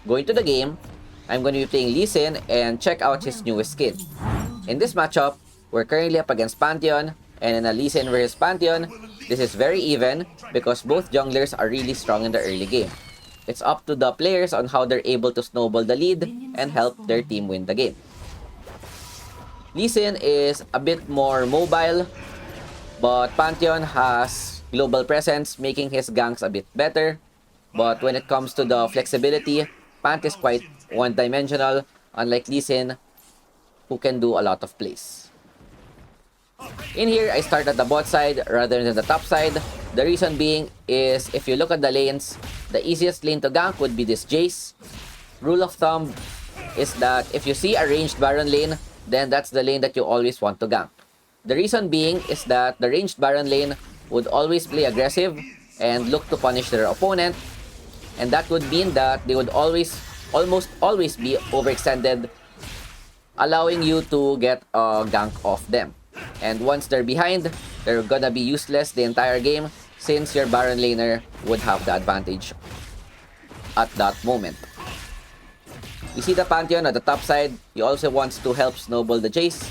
going to the game, I'm going to be playing Lee Sin and check out his newest skin. In this matchup, we're currently up against Pantheon, and in a Lee Sin versus Pantheon, this is very even because both junglers are really strong in the early game. It's up to the players on how they're able to snowball the lead and help their team win the game. Lee Sin is a bit more mobile, but Pantheon has global presence, making his ganks a bit better. But when it comes to the flexibility, Pant is quite one-dimensional, unlike Lee Sin, who can do a lot of plays. In here, I start at the bot side rather than the top side. The reason being is if you look at the lanes, the easiest lane to gank would be this Jace. Rule of thumb is that if you see a ranged Baron lane, then that's the lane that you always want to gank. The reason being is that the ranged Baron lane would always play aggressive and look to punish their opponent, and that would mean that they would almost always be overextended, allowing you to get a gank off them. And once they're behind, they're gonna be useless the entire game since your Baron laner would have the advantage at that moment. You see the Pantheon at the top side. He also wants to help snowball the Jace.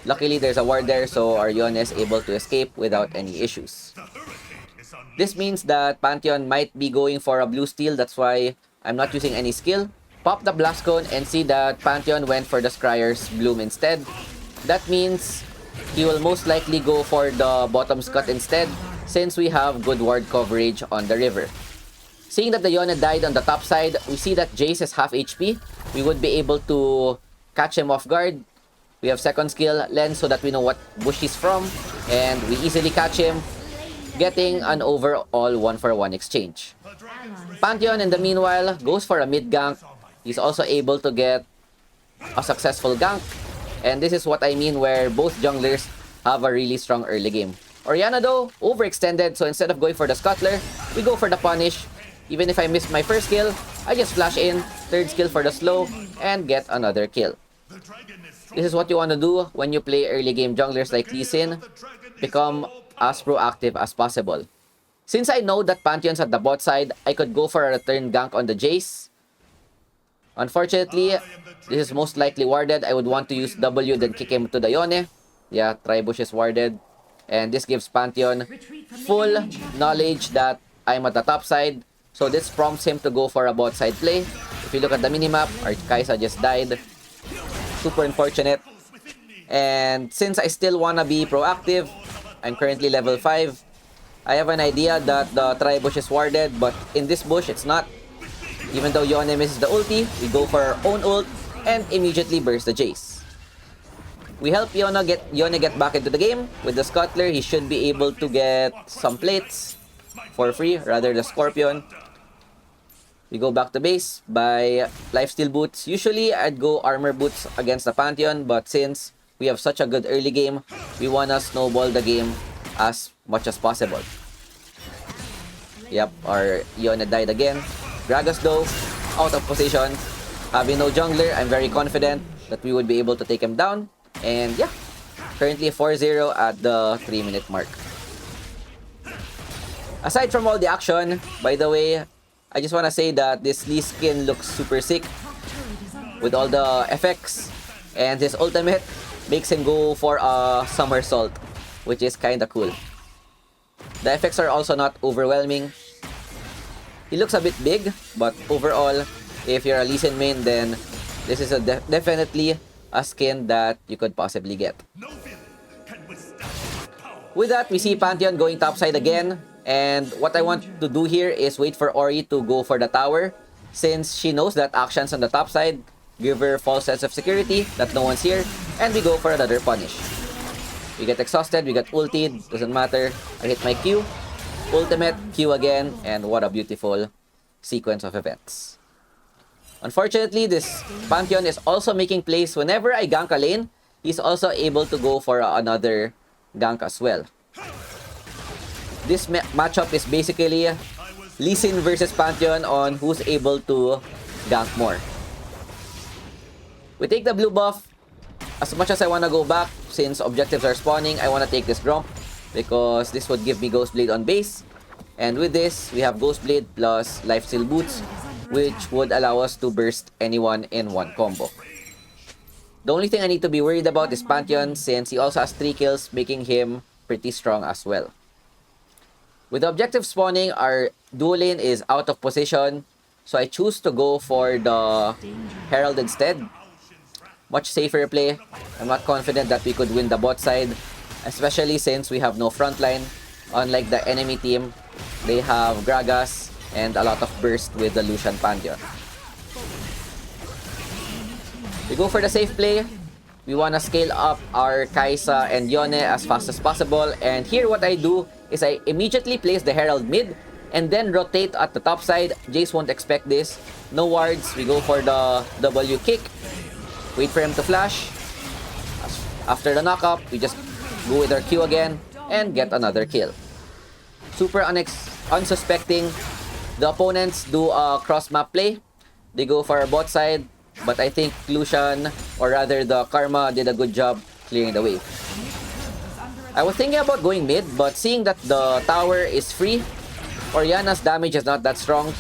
Luckily, there's a ward there, so our Yone is able to escape without any issues. This means that Pantheon might be going for a blue steal. That's why I'm not using any skill. Pop the blast cone and see that Pantheon went for the Scryer's Bloom instead. That means he will most likely go for the bottom's cut instead, since we have good ward coverage on the river. Seeing that the Yone died on the top side, we see that Jace is half HP. We would be able to catch him off guard. We have second skill, Lens, so that we know what bush he's from, and we easily catch him, getting an overall 1-for-1 exchange. Pantheon, in the meanwhile, goes for a mid gank. He's also able to get a successful gank, and this is what I mean where both junglers have a really strong early game. Orianna, though, overextended, so instead of going for the scuttler, we go for the punish. Even if I miss my first kill, I just flash in, third skill for the slow, and get another kill. This is what you want to do when you play early game junglers like Lee Sin. Become as proactive as possible. Since I know that Pantheon's at the bot side, I could go for a return gank on the Jace. Unfortunately, this is most likely warded. I would want to use W then kick him to the Yone. Yeah, Tribush is warded. And this gives Pantheon full knowledge that I'm at the top side. So this prompts him to go for a bot side play. If you look at the minimap, our Kai'Sa just died. Super unfortunate. And since I still wanna be proactive, I'm currently level 5. I have an idea that the Tribush is warded, but in this bush, it's not. Even though Yone misses the ulti, we go for our own ult and immediately burst the Jace. We help Yone get back into the game. With the Scuttler, he should be able to get some plates for free, rather the Scorpion. We go back to base by lifesteal boots. Usually, I'd go armor boots against the Pantheon, but since we have such a good early game, we wanna snowball the game as much as possible. Yep, our Yone died again. Gragas, though, out of position. Having no jungler, I'm very confident that we would be able to take him down. And yeah, currently 4-0 at the 3-minute mark. Aside from all the action, by the way, I just want to say that this Lee skin looks super sick with all the effects, and his ultimate makes him go for a somersault, which is kinda cool. The effects are also not overwhelming. He looks a bit big, but overall, if you're a Lee Sin main, then this is definitely a skin that you could possibly get. With that, we see Pantheon going topside again. And what I want to do here is wait for Ori to go for the tower, since she knows that actions on the top side give her false sense of security that no one's here, and we go for another punish. We get exhausted, we get ulted, doesn't matter. I hit my Q, ultimate, Q again, and what a beautiful sequence of events. Unfortunately, this Pantheon is also making plays. Whenever I gank a lane, he's also able to go for another gank as well. This matchup is basically Lee Sin versus Pantheon on who's able to gank more. We take the blue buff. As much as I want to go back, since objectives are spawning, I want to take this Gromp because this would give me Ghostblade on base. And with this, we have Ghostblade plus Lifesteal Boots. which would allow us to burst anyone in one combo. The only thing I need to be worried about is Pantheon, since he also has 3 kills, making him pretty strong as well. With the objective spawning, our duo lane is out of position, so I choose to go for the Herald instead. Much safer play. I'm not confident that we could win the bot side, especially since we have no frontline. Unlike the enemy team, they have Gragas and a lot of burst with the Lucian Pantheon. We go for the safe play. We want to scale up our Kai'Sa and Yone as fast as possible. And here what I do is I immediately place the Herald mid and then rotate at the top side. Jace won't expect this. No wards. We go for the W kick. Wait for him to flash. After the knockup, we just go with our Q again and get another kill. Super unsuspecting. The opponents do a cross-map play. They go for our bot side. But I think Lucian, or rather the Karma, did a good job clearing the wave. I was thinking about going mid, but seeing that the tower is free, Orianna's damage is not that strong.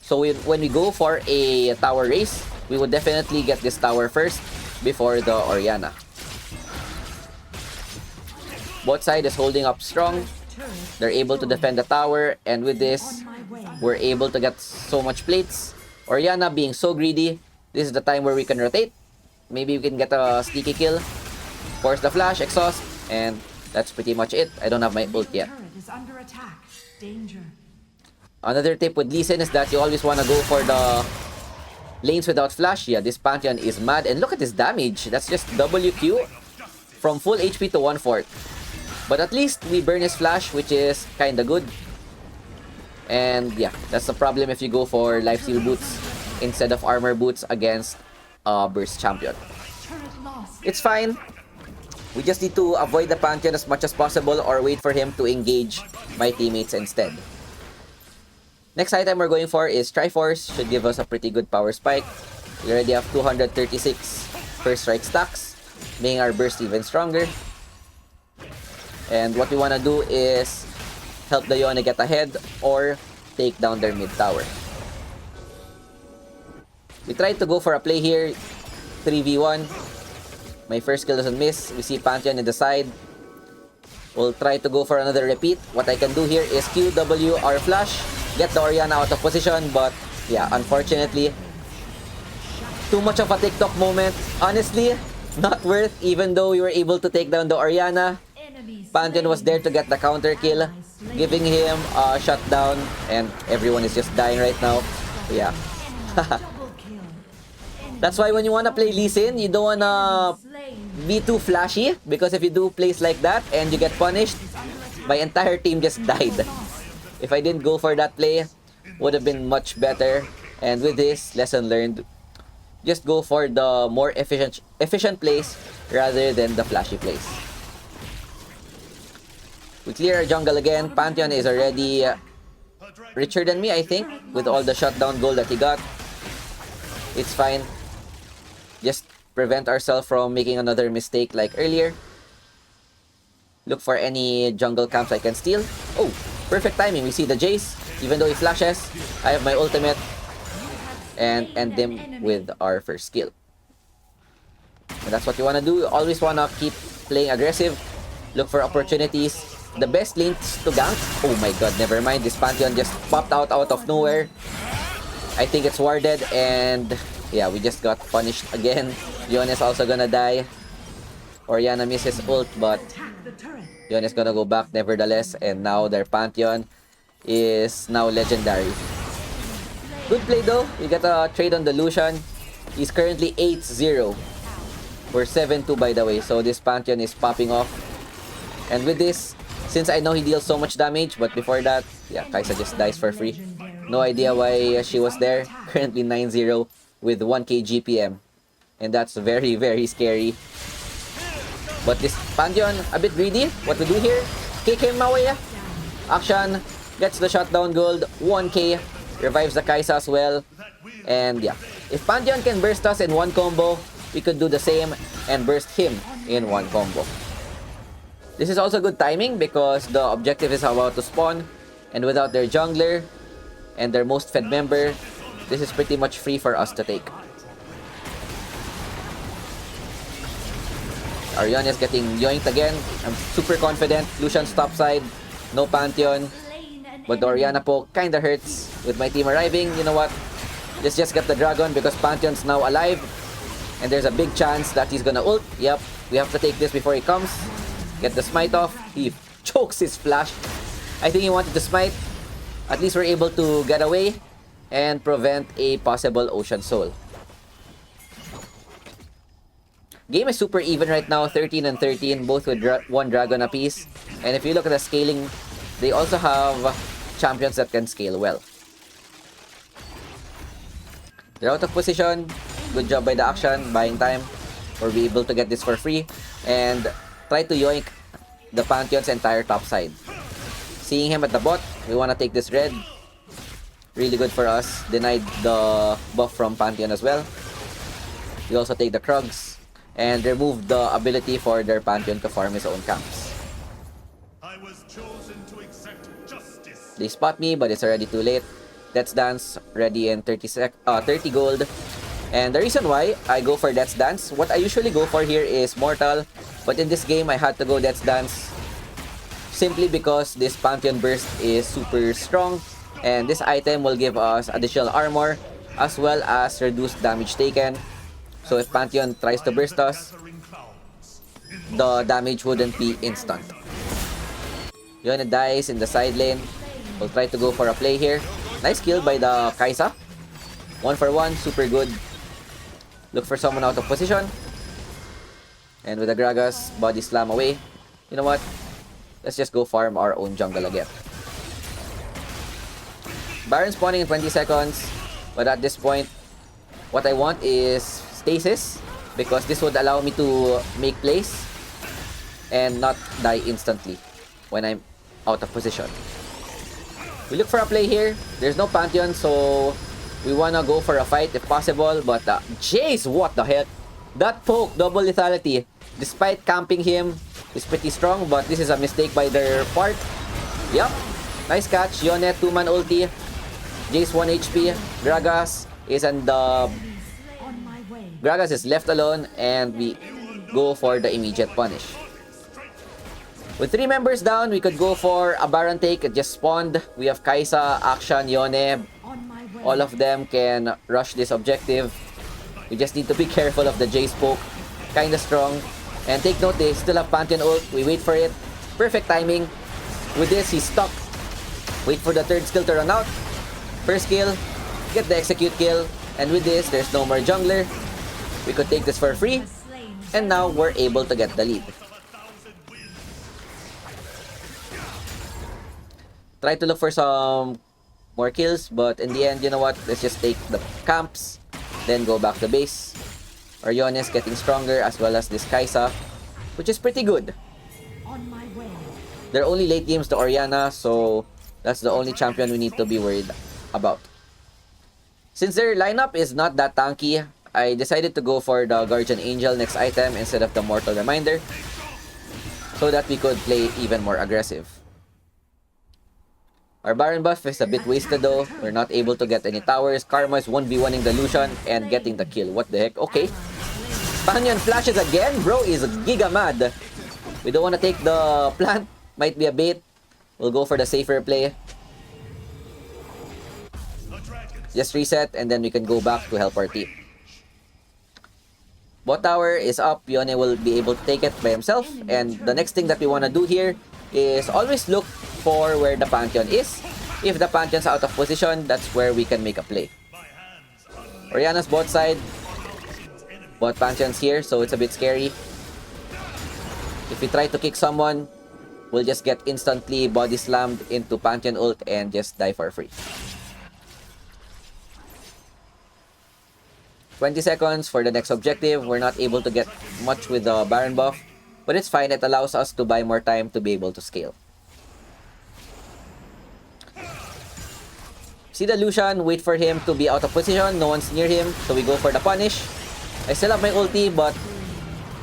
So when we go for a tower race, we would definitely get this tower first before the Orianna. Both side is holding up strong. They're able to defend the tower, and with this, we're able to get so much plates. Orianna being so greedy, this is the time where we can rotate. Maybe we can get a sneaky kill. Force the flash, exhaust, and that's pretty much it. I don't have my ult yet. Another tip with Lee Sin is that you always want to go for the lanes without flash. Yeah, this Pantheon is mad. And look at this damage. That's just WQ from full HP to 1/4. But at least we burn his flash, which is kinda good. And yeah, that's the problem if you go for lifesteal boots instead of armor boots against a burst champion. It's fine. We just need to avoid the Pantheon as much as possible or wait for him to engage my teammates instead. Next item we're going for is Triforce. Should give us a pretty good power spike. We already have 236 first strike stacks, making our burst even stronger. And what we want to do is help the Yone get ahead or take down their mid tower. We tried to go for a play here, 3v1. My first kill doesn't miss. We see Pantheon in the side. We'll try to go for another repeat. What I can do here is QWR flash, get the Orianna out of position, but yeah, unfortunately, too much of a TikTok moment. Honestly, not worth, even though we were able to take down the Orianna. Pantheon was there to get the counter kill, giving him a shutdown, and everyone is just dying right now. Yeah. That's why when you wanna play Lee Sin, you don't wanna be too flashy, because if you do plays like that and you get punished, my entire team just died. If I didn't go for that play, would have been much better. And with this, lesson learned, just go for the more efficient plays rather than the flashy plays. We clear our jungle again. Pantheon is already richer than me, I think, with all the shutdown gold that he got. It's fine. Just prevent ourselves from making another mistake like earlier. Look for any jungle camps I can steal. Oh, perfect timing. We see the Jace. Even though he flashes, I have my ultimate. And end them with our first kill. And that's what you want to do. You always want to keep playing aggressive. Look for opportunities. The best lanes to gank. Oh my god, never mind. This Pantheon just popped out of nowhere. I think it's warded, and yeah, we just got punished again. Yone is also gonna die. Orianna misses ult, but Yone is gonna go back nevertheless, and now their Pantheon is now legendary. Good play though. We got a trade on the Lucian. He's currently 8-0. We're 7-2 by the way, so this Pantheon is popping off. And with this, since I know he deals so much damage, but before that, yeah, Kai'Sa just dies for free. No idea why she was there. Currently 9-0 with 1k GPM. And that's very, very scary. But this Pantheon, a bit greedy. What to do here? Kick him away. Action. Gets the shutdown gold. 1k. Revives the Kai'Sa as well. And yeah, if Pantheon can burst us in one combo, we could do the same and burst him in one combo. This is also good timing because the objective is about to spawn. And without their jungler and their most fed member, this is pretty much free for us to take. Arion is getting yoinked again. I'm super confident. Lucian's topside. No Pantheon. But the Orianna poke kinda hurts with my team arriving. You know what? Let's just get the dragon because Pantheon's now alive. And there's a big chance that he's gonna ult. Yep, we have to take this before he comes. Get the smite off. He chokes his flash. I think he wanted to smite. At least we're able to get away and prevent a possible Ocean Soul. Game is super even right now, 13 and 13, both with one dragon apiece. And if you look at the scaling, they also have champions that can scale well. They're out of position. Good job by the action, buying time. We'll be able to get this for free. And try to yoink the Pantheon's entire top side. Seeing him at the bot, we want to take this red. Really good for us. Denied the buff from Pantheon as well. We also take the Krugs. And remove the ability for their Pantheon to farm his own camps. I was chosen to accept justice. They spot me, but it's already too late. Death's Dance ready in 30 gold. And the reason why I go for Death's Dance, what I usually go for here is Mortal. But in this game, I had to go Death's Dance simply because this Pantheon Burst is super strong. And this item will give us additional armor as well as reduced damage taken. So if Pantheon tries to burst us, the damage wouldn't be instant. Yone dies in the side lane. We'll try to go for a play here. Nice kill by the Kai'Sa. 1 for 1, super good. Look for someone out of position. And with the Gragas, body slam away. You know what? Let's just go farm our own jungle again. Baron spawning in 20 seconds. But at this point, what I want is stasis, because this would allow me to make plays and not die instantly when I'm out of position. We look for a play here. There's no Pantheon, so we wanna go for a fight if possible. But Jace, what the heck? That poke, double lethality, despite camping him, is pretty strong. But this is a mistake by their part. Yup, nice catch. Yone, 2-man ulti. Jace 1 HP. Gragas is in the Gragas is left alone, and we go for the immediate punish. With 3 members down, we could go for a Baron take. It just spawned. We have Kai'Sa, Akshan, Yone. All of them can rush this objective. We just need to be careful of the Jace poke. Kinda strong. And take note, they still have Pantheon ult. We wait for it. Perfect timing. With this, he's stuck. Wait for the third skill to run out. First kill. Get the execute kill. And with this, there's no more jungler. We could take this for free, and now we're able to get the lead. Try to look for some more kills, but in the end, you know what? Let's just take the camps, then go back to base. Orion is getting stronger, as well as this Kai'Sa, which is pretty good. They're only late games to Orianna, so that's the only champion we need to be worried about. Since their lineup is not that tanky, I decided to go for the Guardian Angel next item instead of the Mortal Reminder, so that we could play even more aggressive. Our Baron buff is a bit wasted though. We're not able to get any towers. Karma is 1v1ing the Lucian and getting the kill. What the heck? Okay. Pantheon flashes again. Bro is giga mad. We don't want to take the plant. Might be a bait. We'll go for the safer play. Just reset and then we can go back to help our team. Bot tower is up. Yone will be able to take it by himself. And the next thing that we want to do here is always look for where the Pantheon is. If the Pantheon's out of position, that's where we can make a play. Orianna's bot side. Bot Pantheon's here, so it's a bit scary. If we try to kick someone, we'll just get instantly body slammed into Pantheon ult and just die for free. 20 seconds for the next objective. We're not able to get much with the Baron buff, but it's fine. It allows us to buy more time to be able to scale. See the Lucian, wait for him to be out of position. No one's near him, so we go for the punish. I still have my ulti, but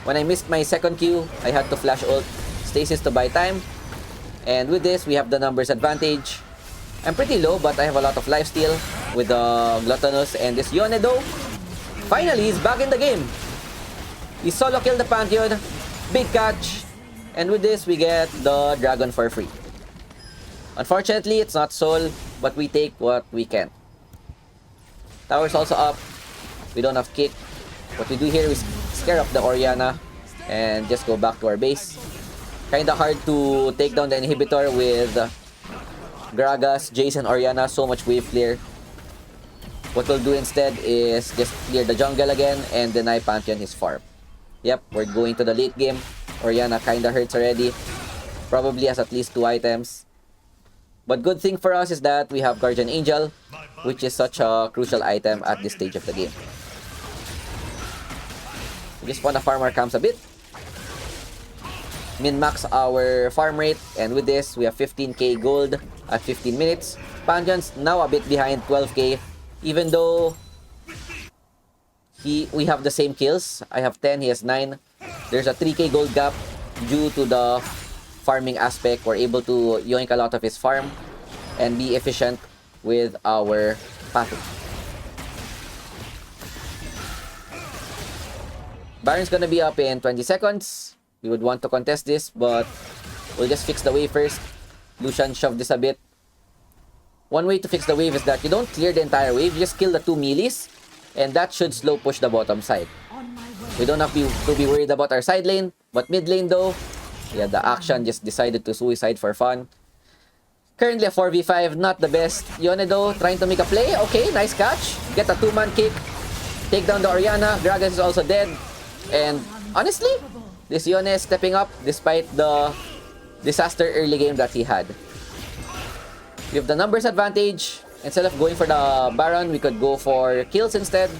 when I missed my second Q, I had to flash ult stasis to buy time. And with this, we have the numbers advantage. I'm pretty low, but I have a lot of lifesteal. with the Gluttonous. And this Yone though, finally is back in the game. He solo killed the Pantheon. Big catch. And with this, we get the Dragon for free. Unfortunately, it's not Soul, but we take what we can. Tower's also up. We don't have kick. What we do here is scare up the Orianna and just go back to our base. Kinda hard to take down the inhibitor with Gragas, Jace, and Orianna. So much wave clear. What we'll do instead is just clear the jungle again and deny Pantheon his farm. Yep, we're going to the late game. Orianna kinda hurts already. Probably has at least 2 items. But good thing for us is that we have Guardian Angel, which is such a crucial item at this stage of the game. We just wanna farm our camps a bit. Min-max our farm rate, and with this, we have 15k gold at 15 minutes. Pantheon's now a bit behind 12k, even though we have the same kills. I have 10, he has 9. There's a 3k gold gap due to the farming aspect. We're able to yoink a lot of his farm and be efficient with our pathing. Baron's gonna be up in 20 seconds. We would want to contest this, but we'll just fix the wave first. Lucian shoved this a bit. One way to fix the wave is that you don't clear the entire wave, you just kill the 2 melees, and that should slow push the bottom side. We don't have to be worried about our side lane, but mid lane though, yeah, the action just decided to suicide for fun. Currently a 4v5, not the best. Yone though, trying to make a play. Okay, nice catch. Get a 2-man kick. Take down the Orianna. Gragas is also dead. And honestly, this Yone is stepping up despite the disaster early game that he had. We have the numbers advantage. Instead of going for the Baron, we could go for kills instead.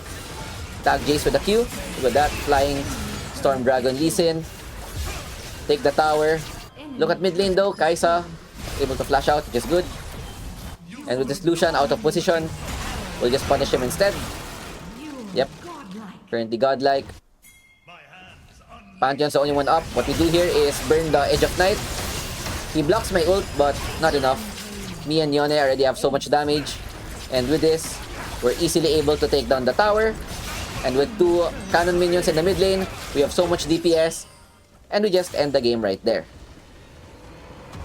Tag Jace with a Q. With that, flying Storm Dragon Lee Sin. Take the tower. Look at mid lane though. Kai'Sa able to flash out, which is good. And with this Lucian out of position, we'll just punish him instead. Yep. Currently godlike. Pantheon's the only one up. What we do here is burn the Edge of Night. He blocks my ult, but not enough. Me and Yone already have so much damage. And with this, we're easily able to take down the tower. And with 2 cannon minions in the mid lane, we have so much DPS. And we just end the game right there.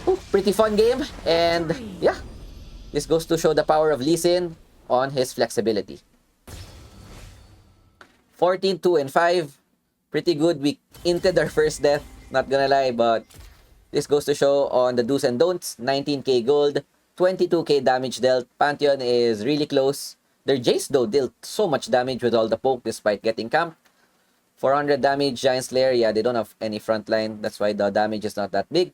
Ooh, pretty fun game. And yeah, this goes to show the power of Lee Sin on his flexibility. 14, 2, and 5. Pretty good. We inted our first death. Not gonna lie, but this goes to show on the do's and don'ts. 19k gold, 22k damage dealt. Pantheon is really close. Their Jace though dealt so much damage with all the poke despite getting camped. 400 damage, Giant Slayer. Yeah, they don't have any frontline. That's why the damage is not that big.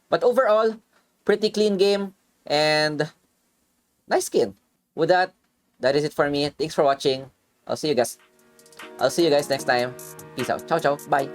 But overall, pretty clean game and nice skin. With that, that is it for me. Thanks for watching. I'll see you guys next time. Peace out. Ciao, ciao. Bye.